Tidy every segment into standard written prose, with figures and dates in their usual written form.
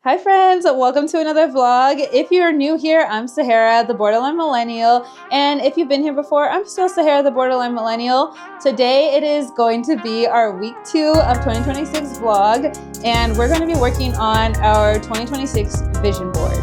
Hi friends, welcome to another vlog. If you're new here, I'm Sahara, the borderline millennial. And if you've been here before, I'm still Sahara, the borderline millennial. Today it is going to be our week 2 of 2026 vlog. And we're going to be working on our 2026 vision board.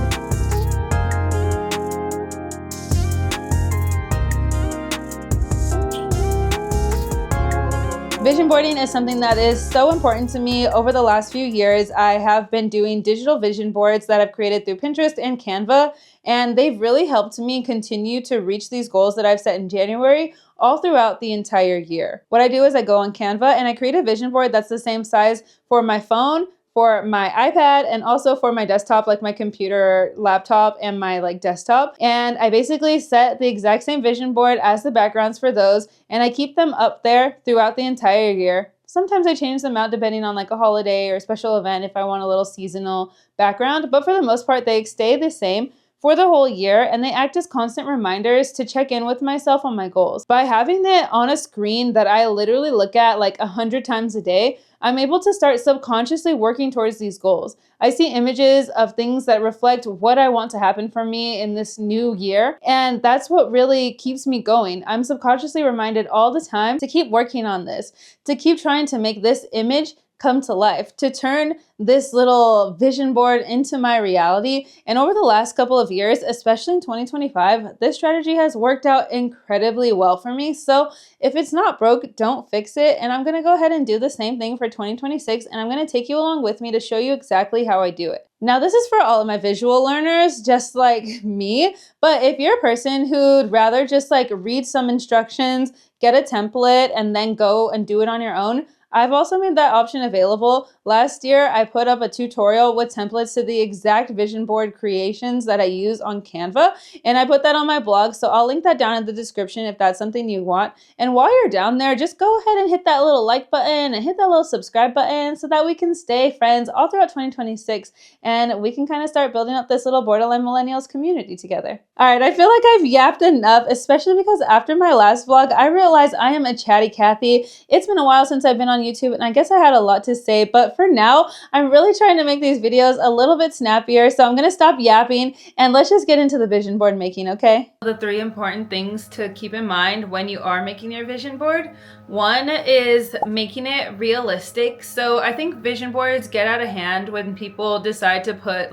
Vision boarding is something that is so important to me. Over the last few years, I have been doing digital vision boards that I've created through Pinterest and Canva, and they've really helped me continue to reach these goals that I've set in January all throughout the entire year. What I do is I go on Canva and I create a vision board that's the same size for my phone, for my iPad, and also for my desktop, like my computer, laptop, and my desktop. And I basically set the exact same vision board as the backgrounds for those, and I keep them up there throughout the entire year. Sometimes I change them out depending on like a holiday or a special event if I want a little seasonal background, but for the most part, they stay the same for the whole year, and they act as constant reminders to check in with myself on my goals. By having it on a screen that I literally look at like 100 times a day, I'm able to start subconsciously working towards these goals. I see images of things that reflect what I want to happen for me in this new year, and that's what really keeps me going. I'm subconsciously reminded all the time to keep working on this, to keep trying to make this image come to life, to turn this little vision board into my reality. And over the last couple of years, especially in 2025, this strategy has worked out incredibly well for me. So if it's not broke, don't fix it. And I'm gonna go ahead and do the same thing for 2026, and I'm gonna take you along with me to show you exactly how I do it. Now, this is for all of my visual learners, just like me, but if you're a person who'd rather just read some instructions, get a template, and then go and do it on your own, I've also made that option available. Last year, I put up a tutorial with templates to the exact vision board creations that I use on Canva, and I put that on my blog, so I'll link that down in the description if that's something you want. And while you're down there, just go ahead and hit that little like button and hit that little subscribe button so that we can stay friends all throughout 2026, and we can kind of start building up this little borderline millennials community together. All right, I feel like I've yapped enough, especially because after my last vlog, I realized I am a chatty Cathy. It's been a while since I've been on YouTube, and I guess I had a lot to say, but for now, I'm really trying to make these videos a little bit snappier, so I'm gonna stop yapping and let's just get into the vision board making, okay? The 3 important things to keep in mind when you are making your vision board. One is making it realistic. So I think vision boards get out of hand when people decide to put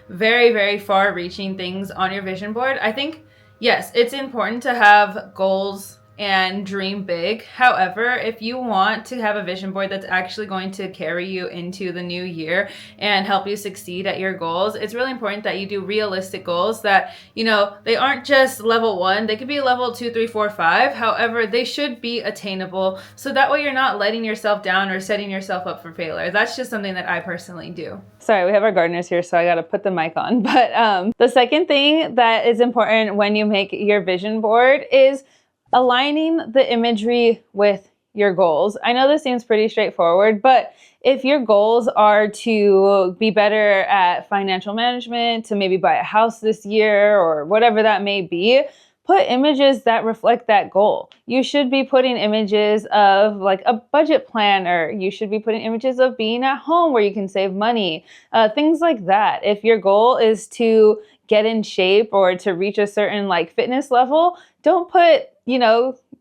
very, very far reaching things on your vision board. I think, yes, it's important to have goals and dream big. However, if you want to have a vision board that's actually going to carry you into the new year and help you succeed at your goals, it's really important that you do realistic goals that, they aren't just level 1, they could be level 2, 3, 4, 5. However, they should be attainable, so that way you're not letting yourself down or setting yourself up for failure. That's just something that I personally do. Sorry, we have our gardeners here, so I gotta put the mic on. But the second thing that is important when you make your vision board is aligning the imagery with your goals. I know this seems pretty straightforward, but if your goals are to be better at financial management, to maybe buy a house this year or whatever that may be, put images that reflect that goal. You should be putting images of a budget planner. You should be putting images of being at home where you can save money, things like that. If your goal is to get in shape or to reach a certain fitness level, don't put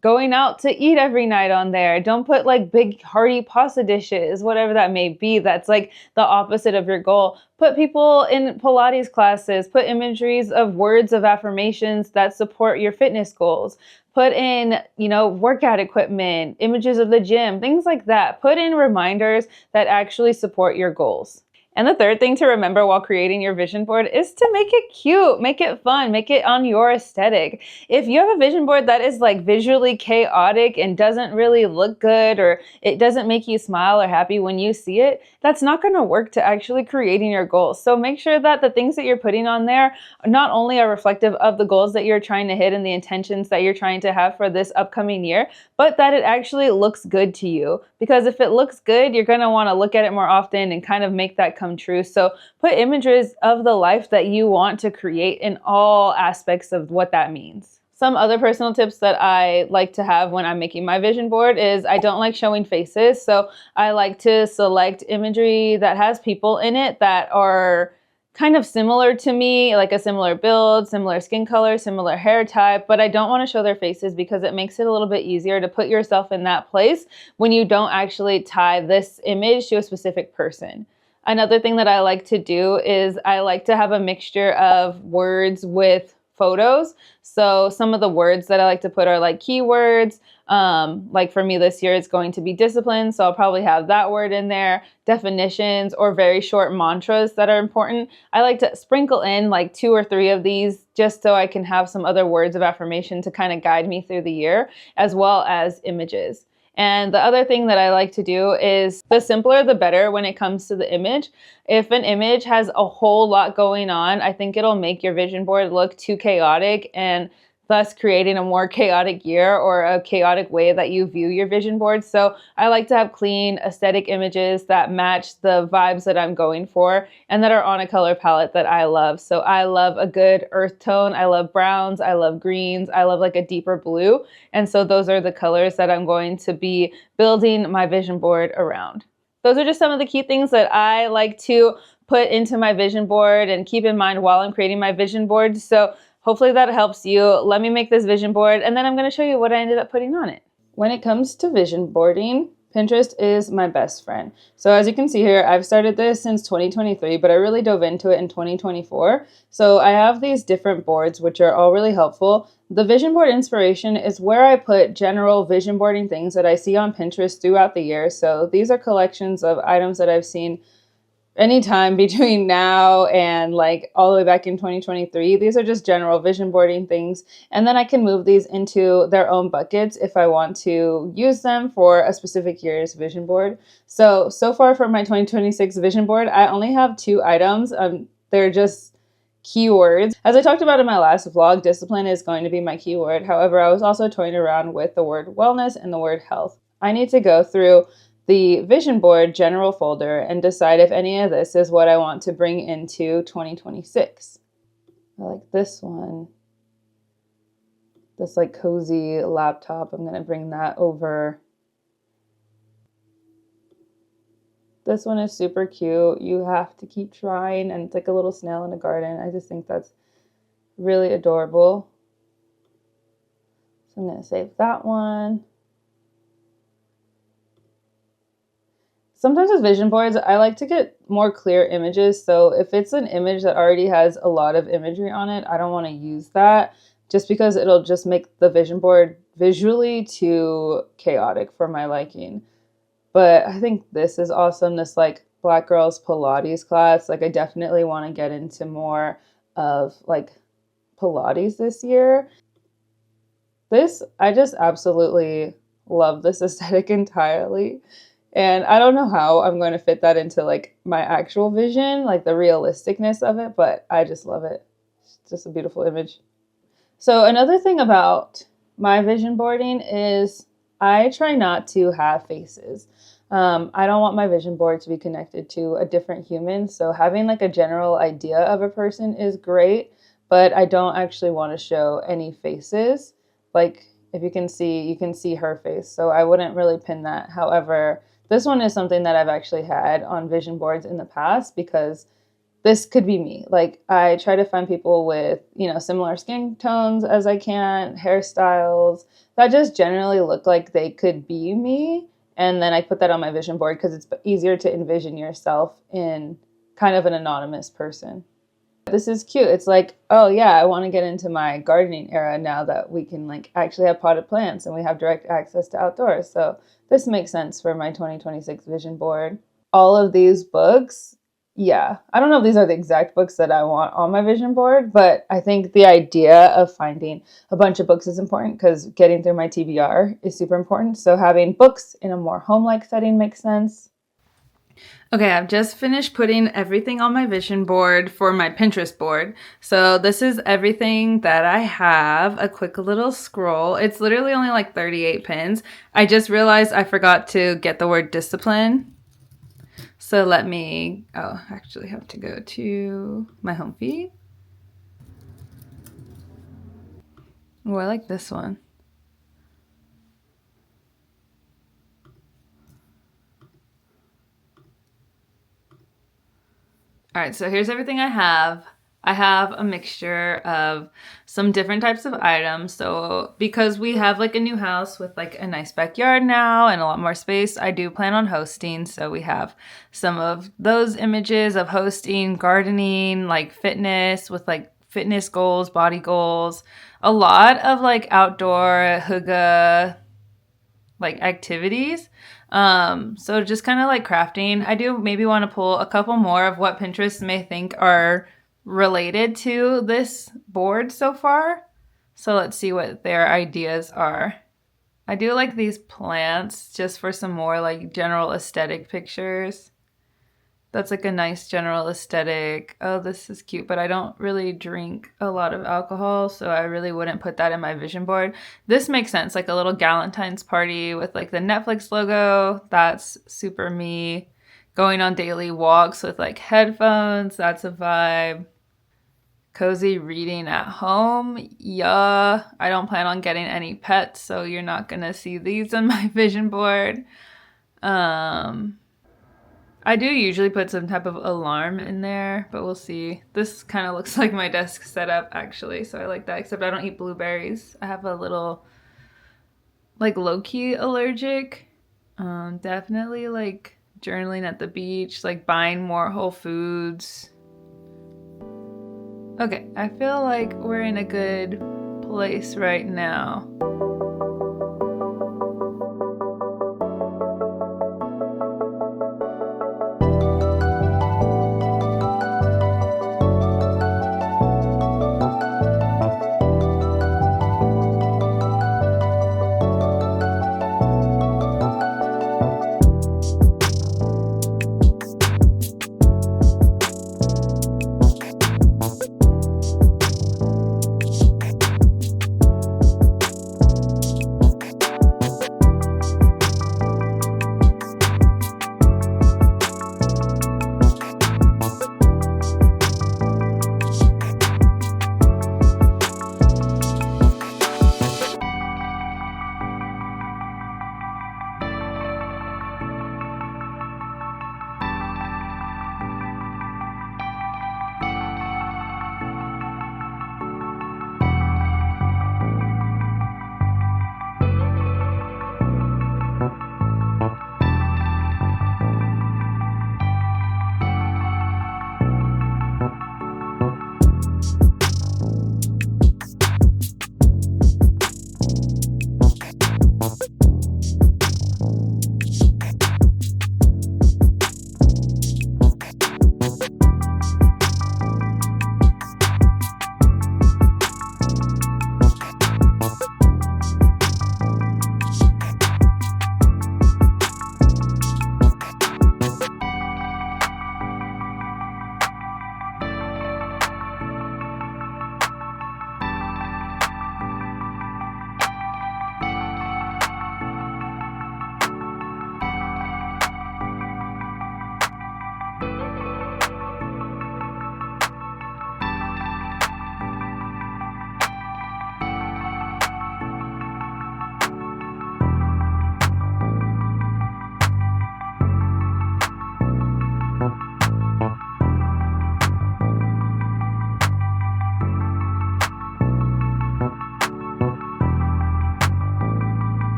going out to eat every night on there. Don't put big hearty pasta dishes, whatever that may be. That's the opposite of your goal. Put people in Pilates classes, put imageries of words of affirmations that support your fitness goals. Put in, workout equipment, images of the gym, things like that. Put in reminders that actually support your goals. And the third thing to remember while creating your vision board is to make it cute, make it fun, make it on your aesthetic. If you have a vision board that is visually chaotic and doesn't really look good, or it doesn't make you smile or happy when you see it, that's not going to work to actually creating your goals. So make sure that the things that you're putting on there not only are reflective of the goals that you're trying to hit and the intentions that you're trying to have for this upcoming year, but that it actually looks good to you. Because if it looks good, you're going to want to look at it more often and kind of make that come true. So put images of the life that you want to create in all aspects of what that means. Some other personal tips that I like to have when I'm making my vision board is I don't like showing faces. So I like to select imagery that has people in it that are kind of similar to me, like a similar build, similar skin color, similar hair type, but I don't want to show their faces because it makes it a little bit easier to put yourself in that place when you don't actually tie this image to a specific person. Another thing that I like to do is I like to have a mixture of words with photos. So some of the words that I like to put are like keywords. Like for me this year, it's going to be discipline. So I'll probably have that word in there, definitions, or very short mantras that are important. I like to sprinkle in like 2 or 3 of these just so I can have some other words of affirmation to kind of guide me through the year, as well as images. And the other thing that I like to do is the simpler the better when it comes to the image. If an image has a whole lot going on, I think it'll make your vision board look too chaotic and thus creating a more chaotic year or a chaotic way that you view your vision board. So I like to have clean aesthetic images that match the vibes that I'm going for and that are on a color palette that I love. So I love a good earth tone. I love browns. I love greens. I love like a deeper blue. And so those are the colors that I'm going to be building my vision board around. Those are just some of the key things that I like to put into my vision board and keep in mind while I'm creating my vision board. So hopefully that helps you. Let me make this vision board and then I'm going to show you what I ended up putting on it. When it comes to vision boarding, Pinterest is my best friend. So as you can see here, I've started this since 2023, but I really dove into it in 2024. So I have these different boards, which are all really helpful. The vision board inspiration is where I put general vision boarding things that I see on Pinterest throughout the year. So these are collections of items that I've seen anytime between now and like all the way back in 2023. These are just general vision boarding things. And then I can move these into their own buckets if I want to use them for a specific year's vision board. So far for my 2026 vision board, I only have 2 items. They're just keywords. As I talked about in my last vlog, discipline is going to be my keyword. However, I was also toying around with the word wellness and the word health. I need to go through the vision board general folder and decide if any of this is what I want to bring into 2026. I like this one. This like cozy laptop. I'm going to bring that over. This one is super cute. You have to keep trying, and it's like a little snail in a garden. I just think that's really adorable. So I'm going to save that one. Sometimes with vision boards, I like to get more clear images. So if it's an image that already has a lot of imagery on it, I don't want to use that just because it'll just make the vision board visually too chaotic for my liking. But I think this is awesome. This like Black Girls Pilates class. Like I definitely want to get into more of like Pilates this year. I just absolutely love this aesthetic entirely. And I don't know how I'm going to fit that into like my actual vision, like the realisticness of it, but I just love it. It's just a beautiful image. So another thing about my vision boarding is I try not to have faces. I don't want my vision board to be connected to a different human. So having like a general idea of a person is great, but I don't actually want to show any faces. Like if you can see her face. So I wouldn't really pin that. However, this one is something that I've actually had on vision boards in the past because this could be me. Like I try to find people with, similar skin tones as I can, hairstyles that just generally look like they could be me. And then I put that on my vision board because it's easier to envision yourself in kind of an anonymous person. This is cute. It's like, oh yeah, I want to get into my gardening era now that we can like actually have potted plants and we have direct access to outdoors. So this makes sense for my 2026 vision board. All of these books, yeah, I don't know if these are the exact books that I want on my vision board, but I think the idea of finding a bunch of books is important because getting through my TBR is super important. So having books in a more home-like setting makes sense. Okay, I've just finished putting everything on my vision board for my Pinterest board. So this is everything that I have. A quick little scroll. It's literally only like 38 pins. I just realized I forgot to get the word discipline. So I actually have to go to my home feed. Oh, I like this one. All right, so here's everything I have. I have a mixture of some different types of items. So because we have like a new house with like a nice backyard now and a lot more space, I do plan on hosting. So we have some of those images of hosting, gardening, like fitness with like fitness goals, body goals, a lot of like outdoor hygge like activities. So just kind of like crafting. I do maybe want to pull a couple more of what Pinterest may think are related to this board so far. So let's see what their ideas are. I do like these plants just for some more like general aesthetic pictures. That's like a nice general aesthetic. Oh, this is cute, but I don't really drink a lot of alcohol, so I really wouldn't put that in my vision board. This makes sense, like a little Galentine's party with like the Netflix logo. That's super me. Going on daily walks with like headphones. That's a vibe. Cozy reading at home. Yeah, I don't plan on getting any pets, so you're not gonna see these on my vision board. I do usually put some type of alarm in there, but we'll see. This kind of looks like my desk setup actually, so I like that, except I don't eat blueberries. I have a little like low-key allergic. Definitely like journaling at the beach, like buying more Whole Foods. Okay, I feel like we're in a good place right now.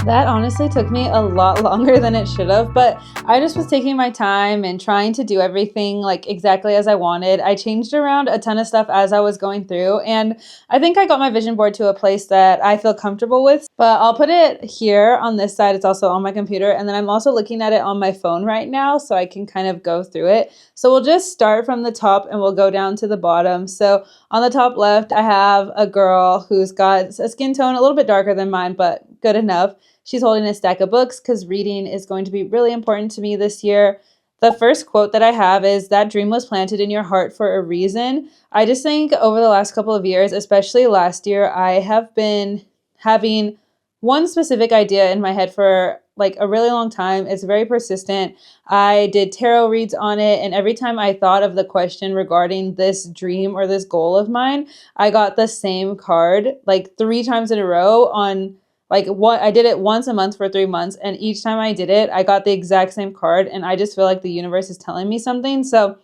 That honestly took me a lot longer than it should have, but I just was taking my time and trying to do everything like exactly as I wanted. I changed around a ton of stuff as I was going through, and I think I got my vision board to a place that I feel comfortable with. But I'll put it here on this side. It's also on my computer, and then I'm also looking at it on my phone right now so I can kind of go through it. So we'll just start from the top and we'll go down to the bottom. So on the top left, I have a girl who's got a skin tone a little bit darker than mine, but good enough. She's holding a stack of books because reading is going to be really important to me this year. The first quote that I have is, "That dream was planted in your heart for a reason." I just think over the last couple of years, especially last year, I have been having one specific idea in my head for like a really long time. It's very persistent. I did tarot reads on it, and every time I thought of the question regarding this dream or this goal of mine, I got the same card like 3 times in a row on like what I did it once a month for 3 months, and each time I did it, I got the exact same card, and I just feel like the universe is telling me something. So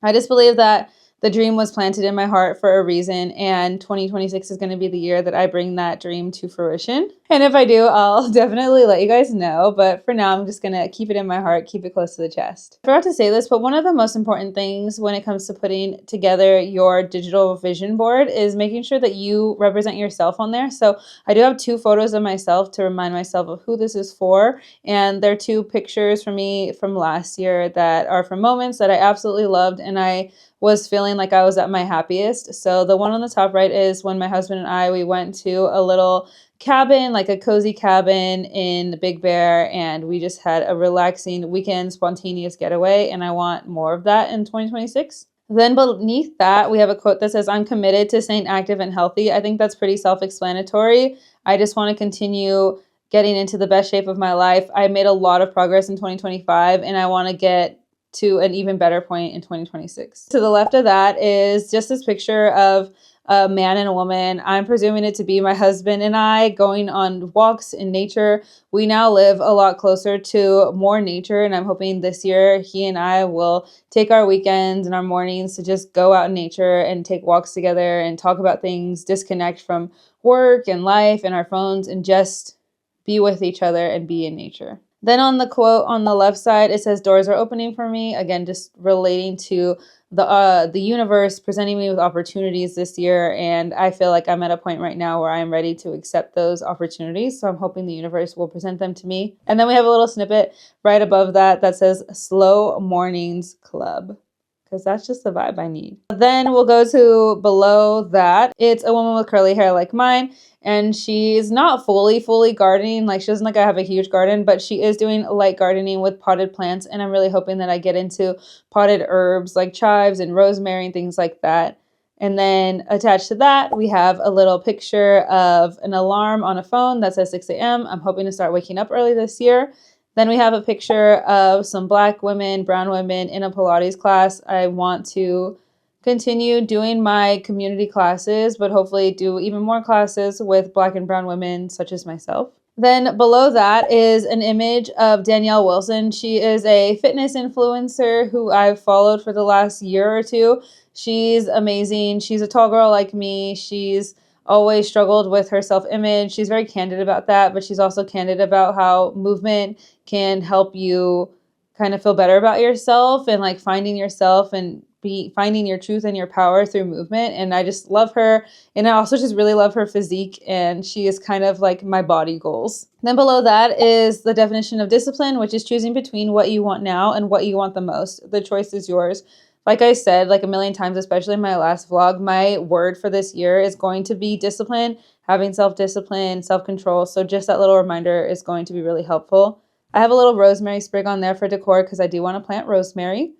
I just believe that the dream was planted in my heart for a reason, and 2026 is going to be the year that I bring that dream to fruition. And if I do, I'll definitely let you guys know. But for now, I'm just going to keep it in my heart, keep it close to the chest. I forgot to say this, but one of the most important things when it comes to putting together your digital vision board is making sure that you represent yourself on there. So I do have 2 photos of myself to remind myself of who this is for. And they're 2 pictures for me from last year that are from moments that I absolutely loved, and I was feeling like I was at my happiest. So the one on the top right is when my husband and I, we went to a little cabin, like a cozy cabin in Big Bear, and we just had a relaxing weekend, spontaneous getaway, and I want more of that in 2026. Then beneath that, we have a quote that says, "I'm committed to staying active and healthy." I think that's pretty self-explanatory. I just want to continue getting into the best shape of my life. I made a lot of progress in 2025, and I want to get to an even better point in 2026. To the left of that is just this picture of a man and a woman. I'm presuming it to be my husband and I going on walks in nature. We now live a lot closer to more nature, and I'm hoping this year he and I will take our weekends and our mornings to just go out in nature and take walks together and talk about things, disconnect from work and life and our phones, and just be with each other and be in nature. Then on the quote on the left side, it says, "Doors are opening for me." Again, just relating to the universe presenting me with opportunities this year. And I feel like I'm at a point right now where I'm ready to accept those opportunities. So I'm hoping the universe will present them to me. And then we have a little snippet right above that that says "Slow Mornings Club," because that's just the vibe I need. Then we'll go to below that. It's a woman with curly hair like mine, and she's not fully gardening. Like, she doesn't like I have a huge garden, but she is doing light gardening with potted plants, and I'm really hoping that I get into potted herbs like chives and rosemary and things like that. And then attached to that, we have a little picture of an alarm on a phone that says 6 a.m. I'm hoping to start waking up early this year. Then we have a picture of some Black women, brown women in a Pilates class. I want to continue doing my community classes, but hopefully do even more classes with Black and brown women such as myself. Then below that is an image of Danielle Wilson. She is a fitness influencer who I've followed for the last year or 2. She's amazing. She's a tall girl like me. She's always struggled with her self-image. She's very candid about that, but she's also candid about how movement can help you kind of feel better about yourself and like finding yourself and finding your truth and your power through movement. And I just love her. And I also just really love her physique, and she is kind of like my body goals. Then below that is the definition of discipline, which is choosing between what you want now and what you want the most. The choice is yours. Like I said, like a million times, especially in my last vlog, my word for this year is going to be discipline, having self-discipline, self-control. So just that little reminder is going to be really helpful. I have a little rosemary sprig on there for decor because I do want to plant rosemary.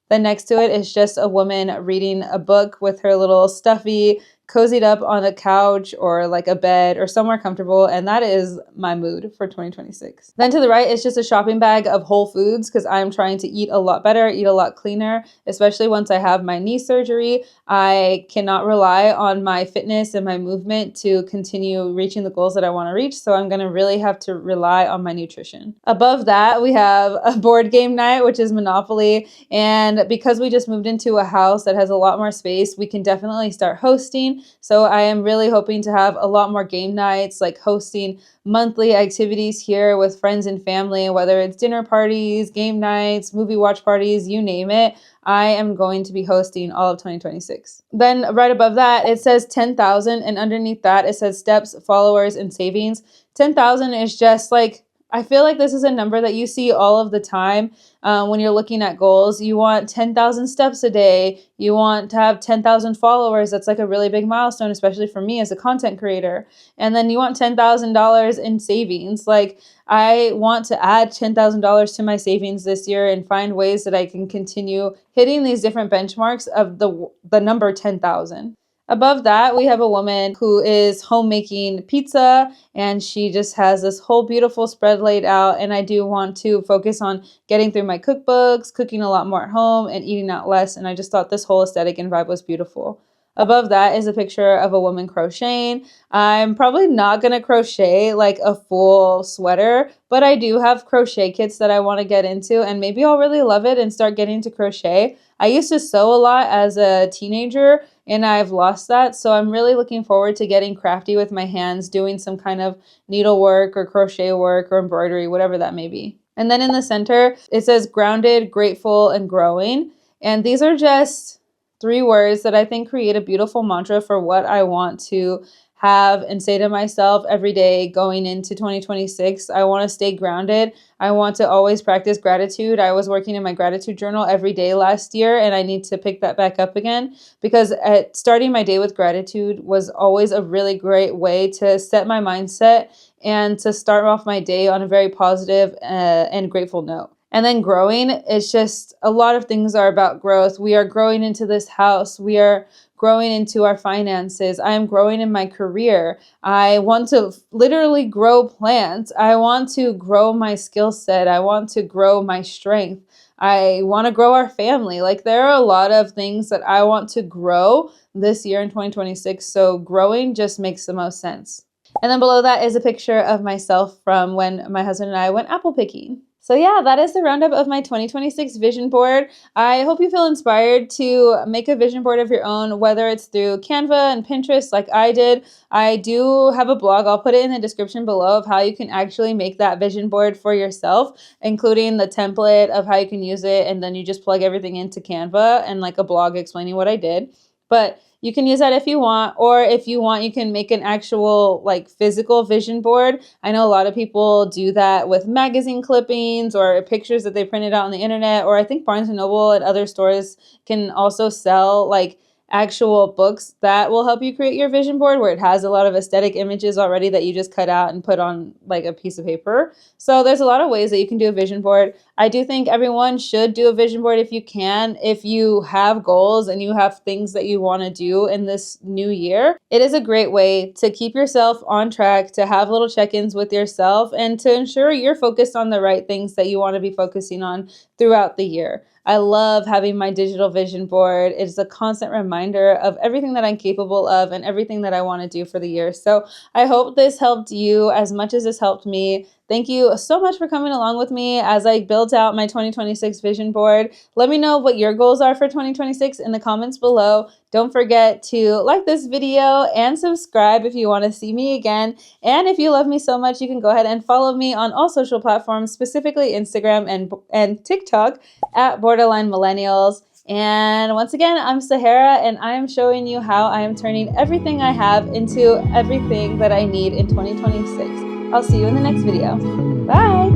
Then next to it is just a woman reading a book with her little stuffy, cozied up on a couch or like a bed or somewhere comfortable, and that is my mood for 2026. Then to the right is just a shopping bag of Whole Foods because I'm trying to eat a lot better, eat a lot cleaner, especially once I have my knee surgery. I cannot rely on my fitness and my movement to continue reaching the goals that I want to reach, so I'm going to really have to rely on my nutrition. Above that, we have a board game night, which is Monopoly, and because we just moved into a house that has a lot more space, we can definitely start hosting. So I am really hoping to have a lot more game nights, like hosting monthly activities here with friends and family, whether it's dinner parties, game nights, movie watch parties, you name it. I am going to be hosting all of 2026. Then right above that, it says 10,000, and underneath that, it says steps, followers, and savings. 10,000 is just like, I feel like this is a number that you see all of the time when you're looking at goals. You want 10,000 steps a day. You want to have 10,000 followers. That's like a really big milestone, especially for me as a content creator. And then you want $10,000 in savings. Like, I want to add $10,000 to my savings this year and find ways that I can continue hitting these different benchmarks of the number 10,000. Above that, we have a woman who is homemaking pizza, and she just has this whole beautiful spread laid out. And I do want to focus on getting through my cookbooks, cooking a lot more at home, and eating out less. And I just thought this whole aesthetic and vibe was beautiful. Above that is a picture of a woman crocheting. I'm probably not going to crochet like a full sweater, but I do have crochet kits that I want to get into, and maybe I'll really love it and start getting to crochet. I used to sew a lot as a teenager, and I've lost that. So I'm really looking forward to getting crafty with my hands, doing some kind of needlework or crochet work or embroidery, whatever that may be. And then in the center, it says grounded, grateful, and growing. And these are just 3 words that I think create a beautiful mantra for what I want to have and say to myself every day going into 2026. I want to stay grounded. I want to always practice gratitude. I was working in my gratitude journal every day last year, and I need to pick that back up again, because starting my day with gratitude was always a really great way to set my mindset and to start off my day on a very positive and grateful note. And then growing, it's just a lot of things are about growth. We are growing into this house. We are growing into our finances. I am growing in my career. I want to literally grow plants. I want to grow my skill set. I want to grow my strength. I want to grow our family. Like, there are a lot of things that I want to grow this year in 2026. So growing just makes the most sense. And then below that is a picture of myself from when my husband and I went apple picking. So yeah, that is the roundup of my 2026 vision board. I hope you feel inspired to make a vision board of your own, whether it's through Canva and Pinterest like I did. I do have a blog. I'll put it in the description below of how you can actually make that vision board for yourself, including the template of how you can use it. And then you just plug everything into Canva and like a blog explaining what I did. But you can use that if you want, or if you want, you can make an actual like physical vision board. I know a lot of people do that with magazine clippings or pictures that they printed out on the internet, or I think Barnes & Noble and other stores can also sell like actual books that will help you create your vision board, where it has a lot of aesthetic images already that you just cut out and put on like a piece of paper. So there's a lot of ways that you can do a vision board. I do think everyone should do a vision board if you can. If you have goals and you have things that you want to do in this new year, it is a great way to keep yourself on track, to have little check-ins with yourself, and to ensure you're focused on the right things that you want to be focusing on throughout the year. I love having my digital vision board. It's a constant reminder of everything that I'm capable of and everything that I want to do for the year. So I hope this helped you as much as this helped me. Thank you so much for coming along with me as I built out my 2026 vision board. Let me know what your goals are for 2026 in the comments below. Don't forget to like this video and subscribe if you want to see me again. And if you love me so much, you can go ahead and follow me on all social platforms, specifically Instagram and TikTok at Borderline Millennials. And once again, I'm Sahara, and I am showing you how I am turning everything I have into everything that I need in 2026. I'll see you in the next video. Bye!